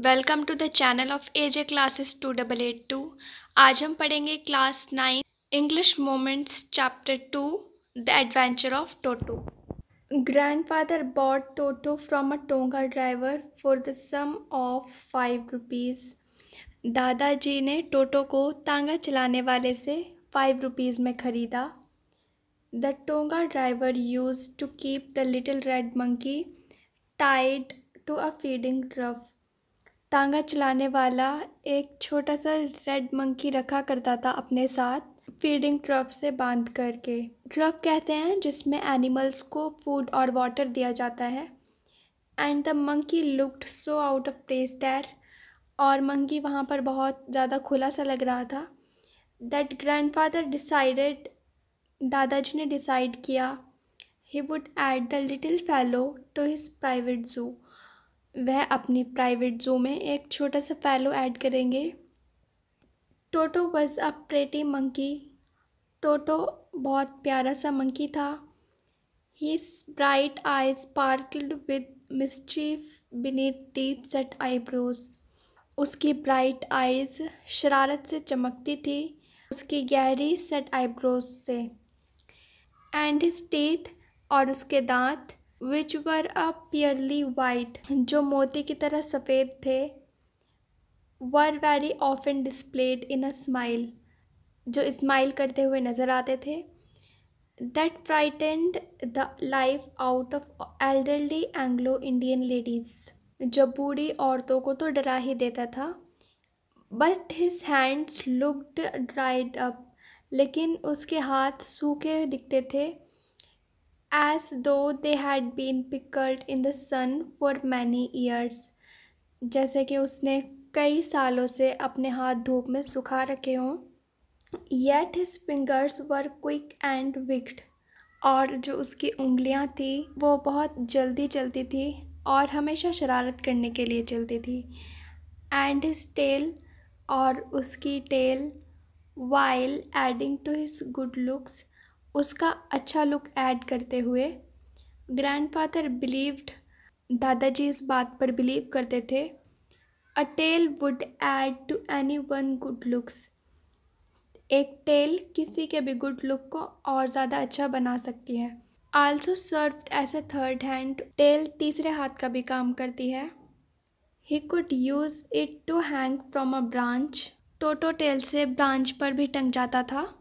Welcome to the channel of AJ classes 2882। आज हम पढ़ेंगे class 9 English Moments chapter 2 the adventure of Toto. Grandfather bought Toto from a tonga driver for the sum of 5 rupees. दादाजी ने टोटो को तांगा चलाने वाले से 5 रुपीज़ में ख़रीदा। The tonga driver used to keep the little red monkey tied to a feeding trough. Tonga चलाने वाला एक छोटा सा रेड मंकी रखा करता था अपने साथ फीडिंग ट्रफ से बांध करके। ट्रफ कहते हैं जिसमें एनिमल्स को फूड और वाटर दिया जाता है। And the monkey looked so out of place there, और मंकी वहाँ पर बहुत ज़्यादा खुला सा लग रहा था। दैट ग्रैंडफादर डिसाइडेड, दादाजी ने डिसाइड किया, he would add the little fellow to his private zoo. वह अपनी प्राइवेट ज़ू में एक छोटा सा फेलो ऐड करेंगे। Toto was a pretty monkey. Toto बहुत प्यारा सा मंकी था। His bright eyes sparkled with mischief beneath deep set eyebrows. उसकी ब्राइट आइज शरारत से चमकती थी उसकी गहरी सेट आईब्रोज से। एंड हिज टीथ, और उसके दांत, विच वर अ प्योरली वाइट, जो मोती की तरह सफ़ेद थे, were very often displayed in a smile, जो स्माइल करते हुए नज़र आते थे। That frightened the life out of elderly Anglo Indian ladies, जो बूढ़ी औरतों को तो डरा ही देता था। But his hands looked dried up, लेकिन उसके हाथ सूखे दिखते थे। As though they had been pickled in the sun for many years, जैसे कि उसने कई सालों से अपने हाथ धूप में सुखा रखे हों। Yet his fingers were quick and wicked, और जो उसकी उंगलियां थी वो बहुत जल्दी चलती थी और हमेशा शरारत करने के लिए चलती थी। And his tail, और उसकी tell, while adding to his good looks, उसका अच्छा लुक ऐड करते हुए। ग्रैंडफादर बिलीव्ड, दादाजी इस बात पर बिलीव करते थे, a tail would add to anyone good looks, एक टेल किसी के भी गुड लुक को और ज़्यादा अच्छा बना सकती है। Also served as a third hand, tail तीसरे हाथ का भी काम करती है। He could use it to hang from a branch, Toto tail से ब्रांच पर भी टंग जाता था।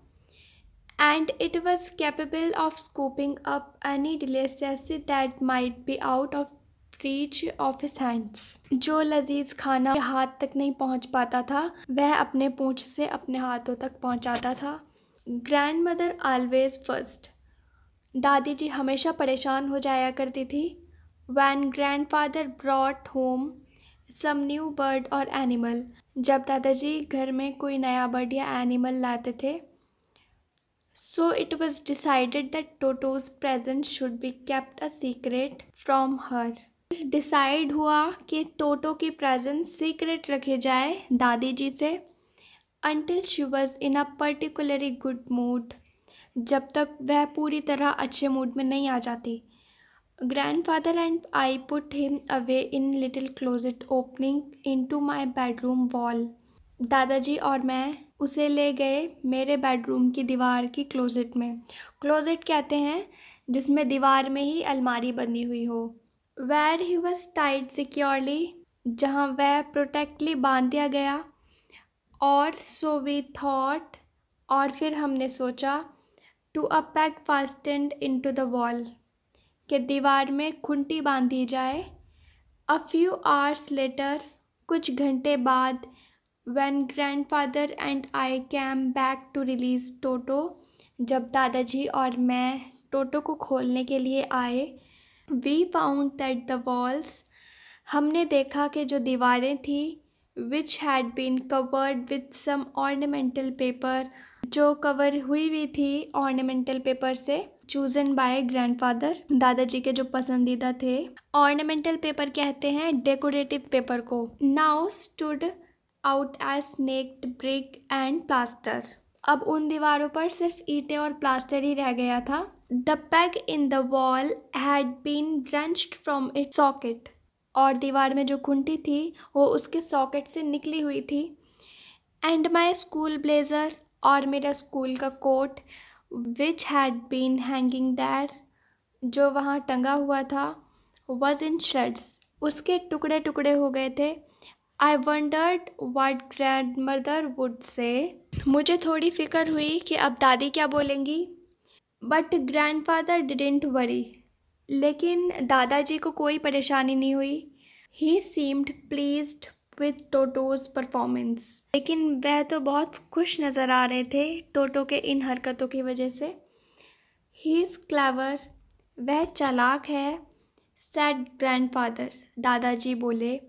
And it was capable of scooping up any delicacy that might be out of reach of his hands, जो लजीज खाना हाथ तक नहीं पहुंच पाता था वह अपने पूंछ से अपने हाथों तक पहुंचाता था। ग्रैंड मदर ऑलवेज फर्स्ट, दादी जी हमेशा परेशान हो जाया करती थी। When grandfather brought home some new bird or animal, जब दादाजी घर में कोई नया बर्ड या एनिमल लाते थे। So it was decided that Toto's presence should be kept a secret from her. Decide हुआ कि टोटो की प्रेजेंस सीक्रेट रखे जाए दादी जी से। Until she was in a particularly good mood, जब तक वह पूरी तरह अच्छे मूड में नहीं आ जाती। Grandfather and I put him away in little closet opening into my bedroom wall. दादाजी और मैं उसे ले गए मेरे बेडरूम की दीवार की क्लोजेट में। क्लोजेट कहते हैं जिसमें दीवार में ही अलमारी बनी हुई हो। Where he was tied securely, जहाँ वह प्रोटेक्टली बांध दिया गया। और सो वी थॉट, और फिर हमने सोचा, to a peg fastened into the wall, कि दीवार में खुंटी बांध दी जाए। अ फ्यू आवर्स लेटर, कुछ घंटे बाद, when grandfather and I came back to release Toto, जब दादाजी और मैं टोटो को खोलने के लिए आए, we found that the walls, हमने देखा कि जो दीवारें थी, which had been covered with some ornamental paper, जो कवर हुई थी ornamental paper से, chosen by grandfather, दादाजी के जो पसंदीदा थे। ornamental paper कहते हैं decorative paper को। now stood out as naked brick and plaster, अब उन दीवारों पर सिर्फ ईंटें और प्लास्टर ही रह गया था। The peg in the wall had been wrenched from its socket, और दीवार में जो खूंटी थी वो उसके सॉकेट से निकली हुई थी। एंड माई स्कूल ब्लेज़र, और मेरा स्कूल का coat, which had been hanging there, जो वहाँ टंगा हुआ था, वॉज इन श्रेड्स, उसके टुकड़े टुकड़े हो गए थे। आई wandered what grand mother would say, मुझे थोड़ी फिक्र हुई कि अब दादी क्या बोलेंगी। But grandfather didn't worry, लेकिन दादाजी को कोई परेशानी नहीं हुई। He seemed pleased with Toto's performance, लेकिन वह तो बहुत खुश नज़र आ रहे थे टोटो के इन हरकतों की वजह से। ही इज़ क्लेवर, वह चालाक है, सैड ग्रैंडफादर, दादाजी बोले।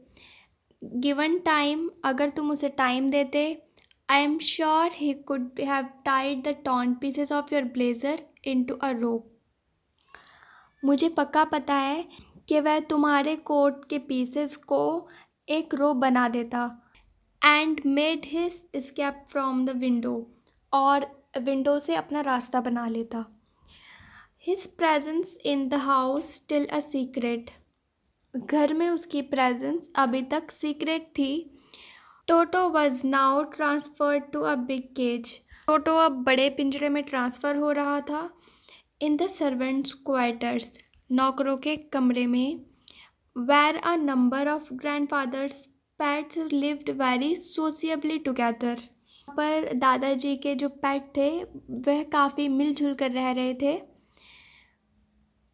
गिवन टाइम, अगर तुम उसे टाइम देते, I am sure he could have tied the torn pieces of your blazer into a rope, मुझे पक्का पता है कि वह तुम्हारे कोट के पीसेस को एक रोप बना देता। And made his escape from the window, और विंडो से अपना रास्ता बना लेता। His presence in the house still a secret, घर में उसकी प्रेजेंस अभी तक सीक्रेट थी। Toto was now transferred to a big cage, Toto अब बड़े पिंजरे में ट्रांसफ़र हो रहा था। इन द सर्वेंट्स क्वार्टर्स, नौकरों के कमरे में। Where a number of grandfather's pets lived very sociably together, पर दादाजी के जो पेट थे वह काफ़ी मिलजुल कर रह रहे थे।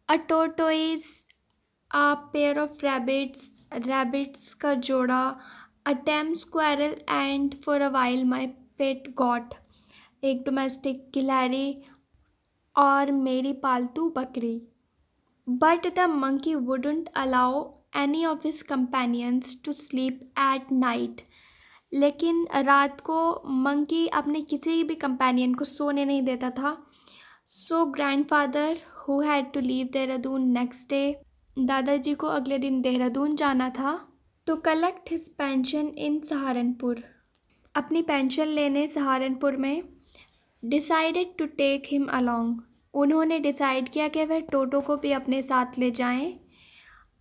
A tortoise, a pair of rabbits, rabbits का जोड़ा। A tame squirrel, and for a while my pet goat, एक डोमेस्टिक गिलहरी और मेरी पालतू बकरी। But the monkey wouldn't allow any of his companions to sleep at night, लेकिन रात को मंकी अपने किसी भी कंपेनियन को सोने नहीं देता था। So grandfather, who had to leave Dehradun next day, दादाजी को अगले दिन देहरादून जाना था। To collect his pension in Saharanpur, अपनी पेंशन लेने सहारनपुर में। Decided to take him along, उन्होंने डिसाइड किया कि वह टोटो को भी अपने साथ ले जाएं।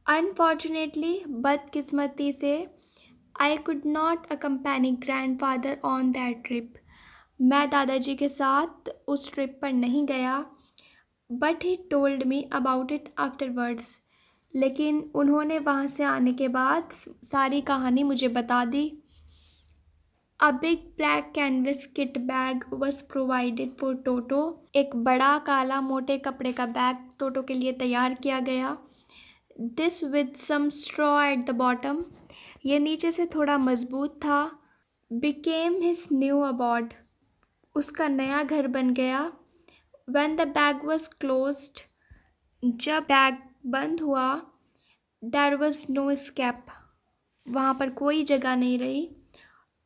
अनफॉर्चुनेटली, बदकिस्मती से, I could not accompany grandfather on that trip, मैं दादाजी के साथ उस ट्रिप पर नहीं गया। But he told me about it afterwards, लेकिन उन्होंने वहाँ से आने के बाद सारी कहानी मुझे बता दी। A big black canvas kit bag was provided for Toto, एक बड़ा काला मोटे कपड़े का बैग टोटो के लिए तैयार किया गया। This with some straw at the bottom, ये नीचे से थोड़ा मजबूत था। बिकेम हिज न्यू अबॉर्ड, उसका नया घर बन गया। When the bag was closed, जब बैग बंद हुआ, देयर वॉज नो एस्केप, वहाँ पर कोई जगह नहीं रही।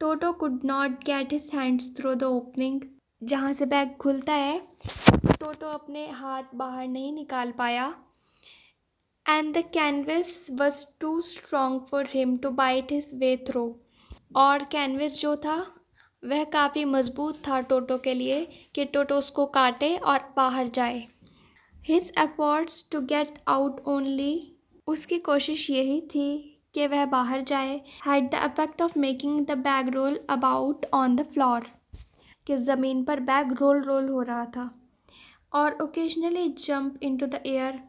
Toto could not get his hands through the opening, जहाँ से बैग खुलता है टोटो अपने हाथ बाहर नहीं निकाल पाया। And the canvas was too strong for him to bite his way through, और कैनवस जो था वह काफ़ी मजबूत था टोटो के लिए कि टोटो उसको काटे और बाहर जाए। His efforts to get out only, उसकी कोशिश यही थी कि वह बाहर जाए। Had the effect of making the bag roll about on the floor, कि ज़मीन पर बैग रोल रोल हो रहा था। और occasionally jump into the air,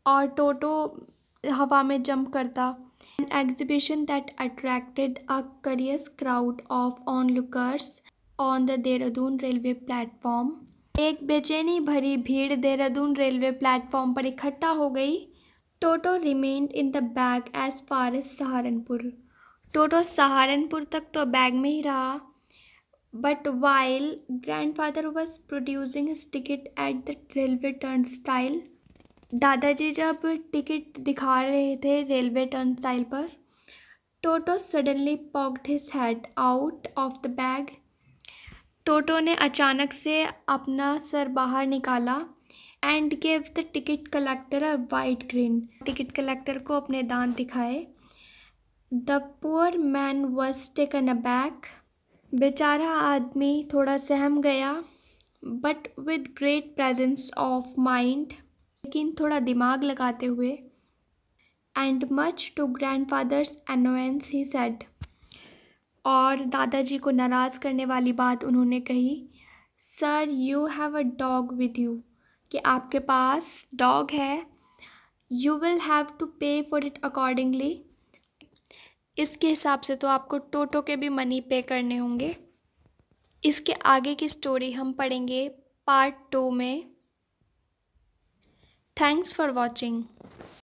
और टोटो हवा में जंप करता। An exhibition that attracted a curious crowd of onlookers on the Dehradun railway platform, एक बेचैनी भरी भीड़ देहरादून रेलवे प्लेटफॉर्म पर इकट्ठा हो गई। Toto remained in the bag as far as Saharanpur, Toto Saharanpur तक तो बैग में ही रहा। But while grandfather was producing his ticket at the railway turnstile, दादाजी जब टिकट दिखा रहे थे रेलवे टर्नस्टाइल पर, Toto suddenly poked his head out of the bag, Toto ने अचानक से अपना सर बाहर निकाला। And gave the ticket collector a wide grin, ticket collector को अपने दांत दिखाए। The poor man was taken aback, बेचारा आदमी थोड़ा सहम गया। But with great presence of mind, लेकिन थोड़ा दिमाग लगाते हुए। And much to grandfather's annoyance he said. और दादाजी को नाराज़ करने वाली बात उन्होंने कही, sir you have a dog with you, कि आपके पास डॉग है, यू विल हैव टू पे फॉर इट अकॉर्डिंगली, इसके हिसाब से तो आपको टोटो के भी मनी पे करने होंगे। इसके आगे की स्टोरी हम पढ़ेंगे पार्ट 2 में। Thanks for watching.